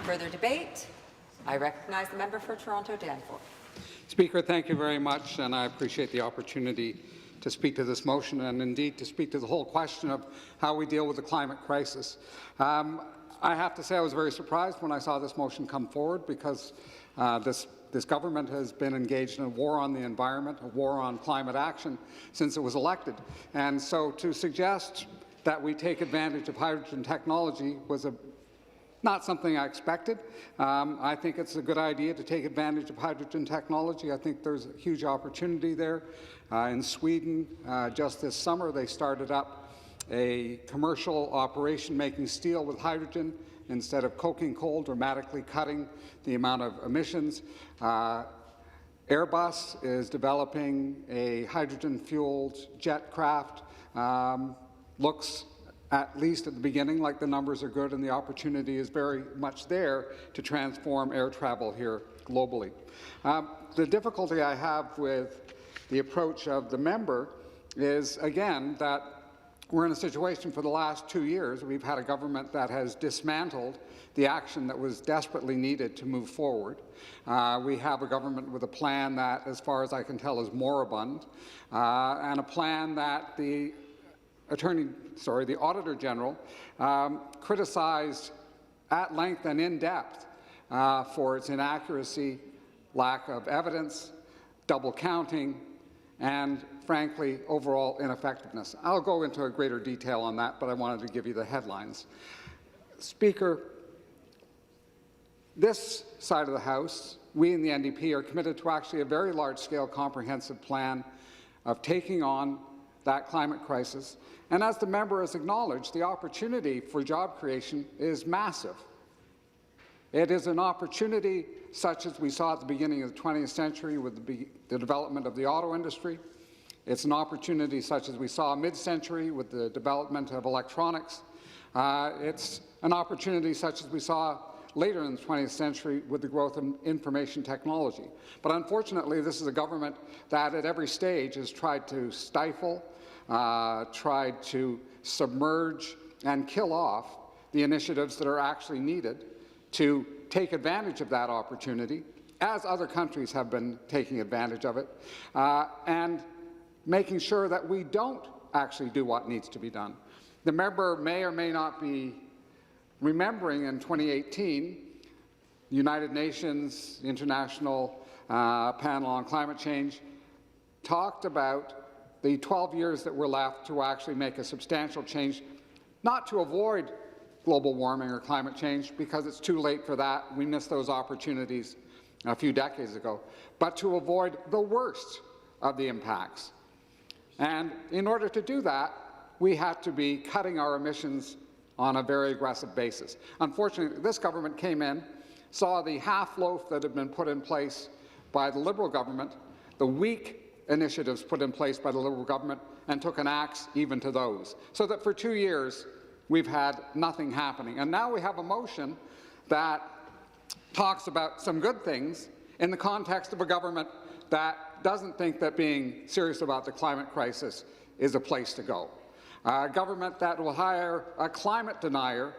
Further debate? I recognize the member for Toronto Danforth. Speaker, thank you very much, and I appreciate the opportunity to speak to this motion and indeed to speak to the whole question of how we deal with the climate crisis. I have to say I was very surprised when I saw this motion come forward because this government has been engaged in a war on the environment, a war on climate action since it was elected. And so to suggest that we take advantage of hydrogen technology was not something I expected. I think it's a good idea to take advantage of hydrogen technology. I think there's a huge opportunity there. In Sweden, just this summer, they started up a commercial operation making steel with hydrogen instead of coking coal, dramatically cutting the amount of emissions. Airbus is developing a hydrogen-fueled jet craft. Looks at least at the beginning like the numbers are good and the opportunity is very much there to transform air travel here globally. The difficulty I have with the approach of the member is, again, that we're in a situation for the last 2 years. We've had a government that has dismantled the action that was desperately needed to move forward. We have a government with a plan that, as far as I can tell, is moribund, and a plan that the Auditor General criticized at length and in depth for its inaccuracy, lack of evidence, double counting, and, frankly, overall ineffectiveness. I'll go into a greater detail on that, but I wanted to give you the headlines. Speaker, this side of the House, we in the NDP are committed to actually a very large-scale comprehensive plan of taking on that climate crisis. And as the member has acknowledged, the opportunity for job creation is massive. It is an opportunity such as we saw at the beginning of the 20th century with the development of the auto industry. It's an opportunity such as we saw mid-century with the development of electronics. It's an opportunity such as we saw later in the 20th century with the growth of information technology. But unfortunately, this is a government that at every stage has tried to stifle, tried to submerge and kill off the initiatives that are actually needed to take advantage of that opportunity, as other countries have been taking advantage of it, and making sure that we don't actually do what needs to be done. The member may or may not be remembering in 2018, the United Nations International Panel on Climate Change talked about the 12 years that were left to actually make a substantial change, not to avoid global warming or climate change, because it's too late for that. We missed those opportunities a few decades ago, but to avoid the worst of the impacts. And in order to do that, we had to be cutting our emissions on a very aggressive basis. Unfortunately, this government came in, saw the half-loaf that had been put in place by the Liberal government, the weak initiatives put in place by the Liberal government, and took an axe even to those. So that for 2 years, we've had nothing happening. And now we have a motion that talks about some good things in the context of a government that doesn't think that being serious about the climate crisis is a place to go. A government that will hire a climate denier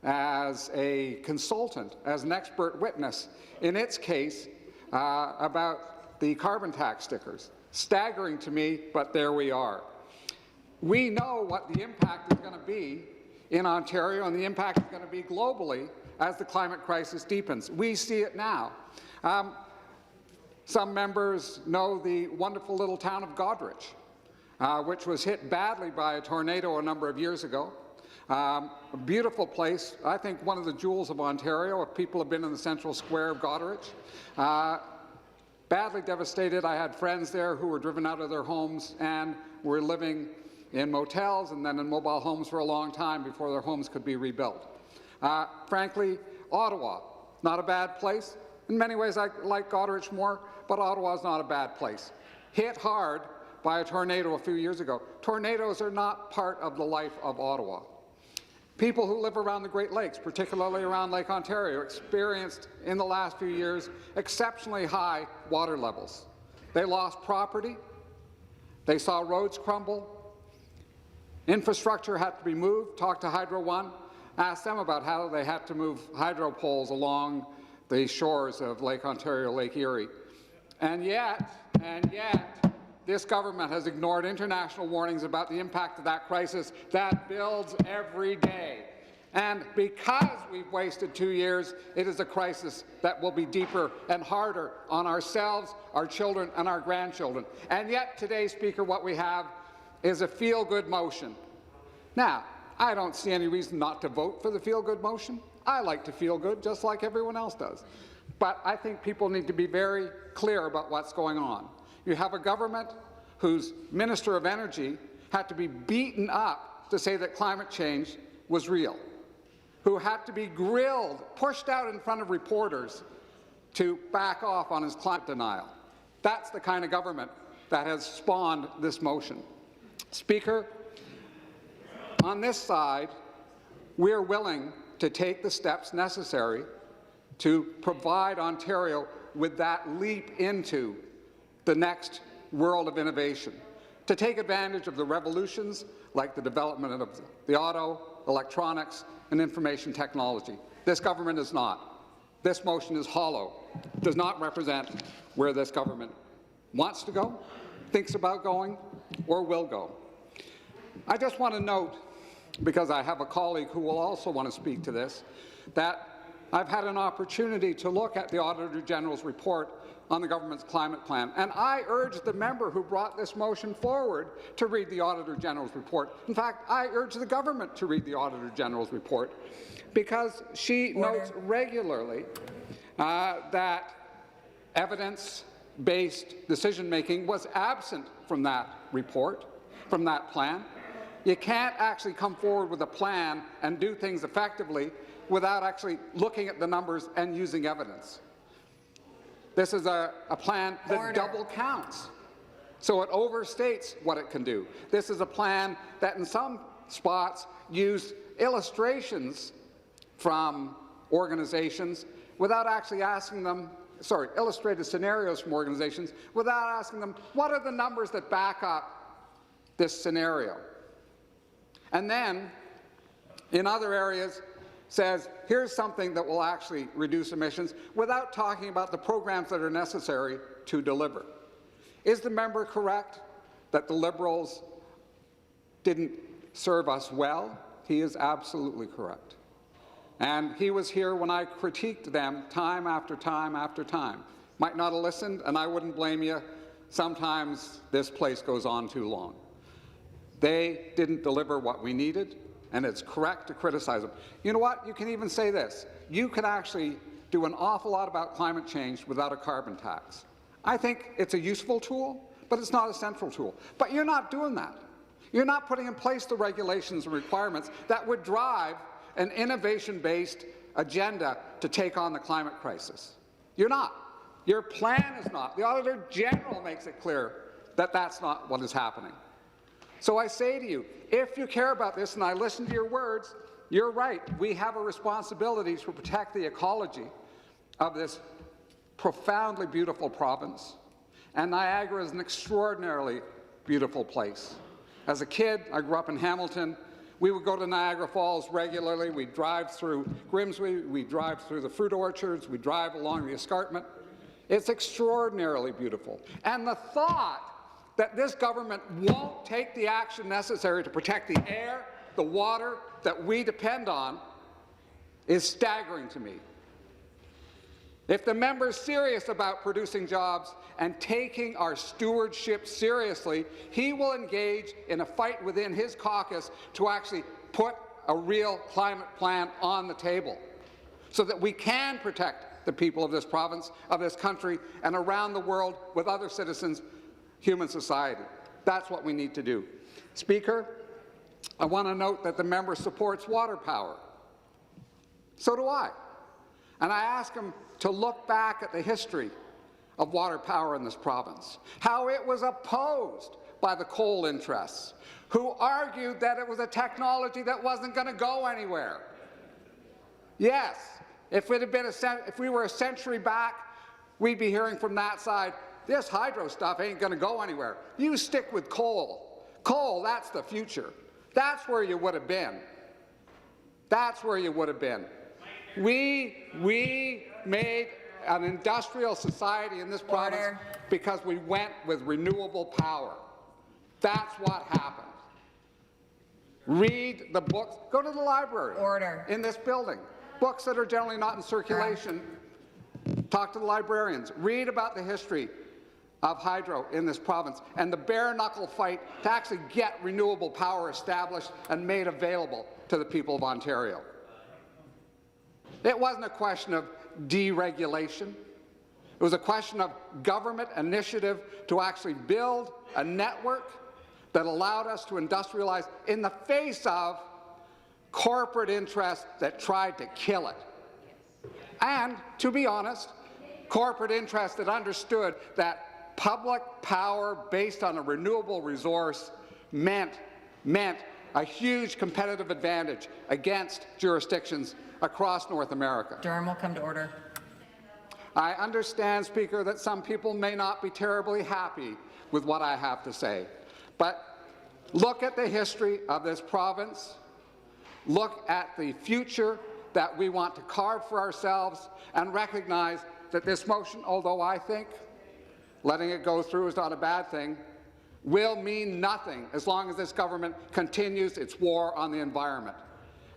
as a consultant, as an expert witness, in its case, about the carbon tax stickers. Staggering to me, but there we are. We know what the impact is going to be in Ontario, and the impact is going to be globally as the climate crisis deepens. We see it now. Some members know the wonderful little town of Goderich, which was hit badly by a tornado a number of years ago. A beautiful place, I think one of the jewels of Ontario, if people have been in the central square of Goderich. Badly devastated. I had friends there who were driven out of their homes and were living in motels and then in mobile homes for a long time before their homes could be rebuilt. Frankly, Ottawa, not a bad place. In many ways, I like Goderich more, but Ottawa is not a bad place. Hit hard by a tornado a few years ago. Tornadoes are not part of the life of Ottawa. People who live around the Great Lakes, particularly around Lake Ontario, experienced in the last few years exceptionally high water levels. They lost property. They saw roads crumble. Infrastructure had to be moved. Talk to Hydro One. asked them about how they had to move hydro poles along the shores of Lake Ontario, Lake Erie. And yet, this government has ignored international warnings about the impact of that crisis that builds every day. And because we've wasted 2 years, it is a crisis that will be deeper and harder on ourselves, our children, and our grandchildren. And yet today, Speaker, what we have is a feel-good motion. Now, I don't see any reason not to vote for the feel-good motion. I like to feel good, just like everyone else does. But I think people need to be very clear about what's going on. You have a government whose Minister of Energy had to be beaten up to say that climate change was real, who had to be grilled, pushed out in front of reporters to back off on his climate denial. That's the kind of government that has spawned this motion. Speaker, on this side, we're willing to take the steps necessary to provide Ontario with that leap into the next world of innovation, to take advantage of the revolutions like the development of the auto, electronics, and information technology. This government is not. This motion is hollow, does not represent where this government wants to go, thinks about going, or will go. I just want to note, because I have a colleague who will also want to speak to this, that I've had an opportunity to look at the Auditor General's report on the government's climate plan, and I urge the member who brought this motion forward to read the Auditor General's report. In fact, I urge the government to read the Auditor General's report, because she notes regularly that evidence-based decision-making was absent from that report, from that plan. You can't actually come forward with a plan and do things effectively without actually looking at the numbers and using evidence. This is a plan that double counts, so it overstates what it can do. This is a plan that in some spots used illustrations from organizations without actually asking them, illustrated scenarios from organizations without asking them, what are the numbers that back up this scenario? And then, in other areas, says, here's something that will actually reduce emissions without talking about the programs that are necessary to deliver. Is the member correct that the Liberals didn't serve us well? He is absolutely correct. And he was here when I critiqued them time after time after time. Might not have listened, and I wouldn't blame you. Sometimes this place goes on too long. They didn't deliver what we needed, and it's correct to criticize them. You know what? You can even say this. You can actually do an awful lot about climate change without a carbon tax. I think it's a useful tool, but it's not a central tool. But you're not doing that. You're not putting in place the regulations and requirements that would drive an innovation-based agenda to take on the climate crisis. You're not. Your plan is not. The Auditor General makes it clear that that's not what is happening. So I say to you, if you care about this, and I listen to your words, you're right. We have a responsibility to protect the ecology of this profoundly beautiful province. And Niagara is an extraordinarily beautiful place. As a kid, I grew up in Hamilton. We would go to Niagara Falls regularly. We'd drive through Grimsby. We'd drive through the fruit orchards. We'd drive along the escarpment. It's extraordinarily beautiful. And the thought that this government won't take the action necessary to protect the air, the water that we depend on is staggering to me. If the member is serious about producing jobs and taking our stewardship seriously, he will engage in a fight within his caucus to actually put a real climate plan on the table so that we can protect the people of this province, of this country, and around the world with other citizens, human society. That's what we need to do. Speaker, I want to note that the member supports water power. So do I. And I ask him to look back at the history of water power in this province, how it was opposed by the coal interests, who argued that it was a technology that wasn't going to go anywhere. Yes, if we were a century back, we'd be hearing from that side, this hydro stuff ain't going to go anywhere. You stick with coal. Coal, that's the future. That's where you would have been. That's where you would have been. We made an industrial society in this province because we went with renewable power. That's what happened. Read the books. Go to the library in this building. Books that are generally not in circulation. Talk to the librarians. Read about the history of hydro in this province and the bare-knuckle fight to actually get renewable power established and made available to the people of Ontario. It wasn't a question of deregulation. It was a question of government initiative to actually build a network that allowed us to industrialize in the face of corporate interests that tried to kill it. And, to be honest, corporate interests that understood that public power based on a renewable resource meant a huge competitive advantage against jurisdictions across North America. Durham will come to order. I understand, Speaker, that some people may not be terribly happy with what I have to say, but look at the history of this province, look at the future that we want to carve for ourselves, and recognize that this motion, although I think letting it go through is not a bad thing, will mean nothing as long as this government continues its war on the environment.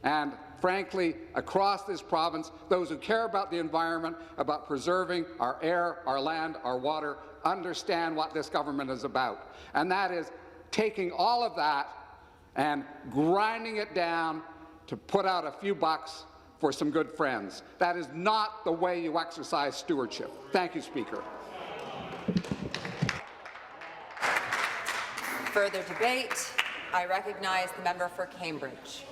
And frankly, across this province, those who care about the environment, about preserving our air, our land, our water, understand what this government is about. And that is taking all of that and grinding it down to put out a few bucks for some good friends. That is not the way you exercise stewardship. Thank you, Speaker. Further debate. I recognize the member for Cambridge.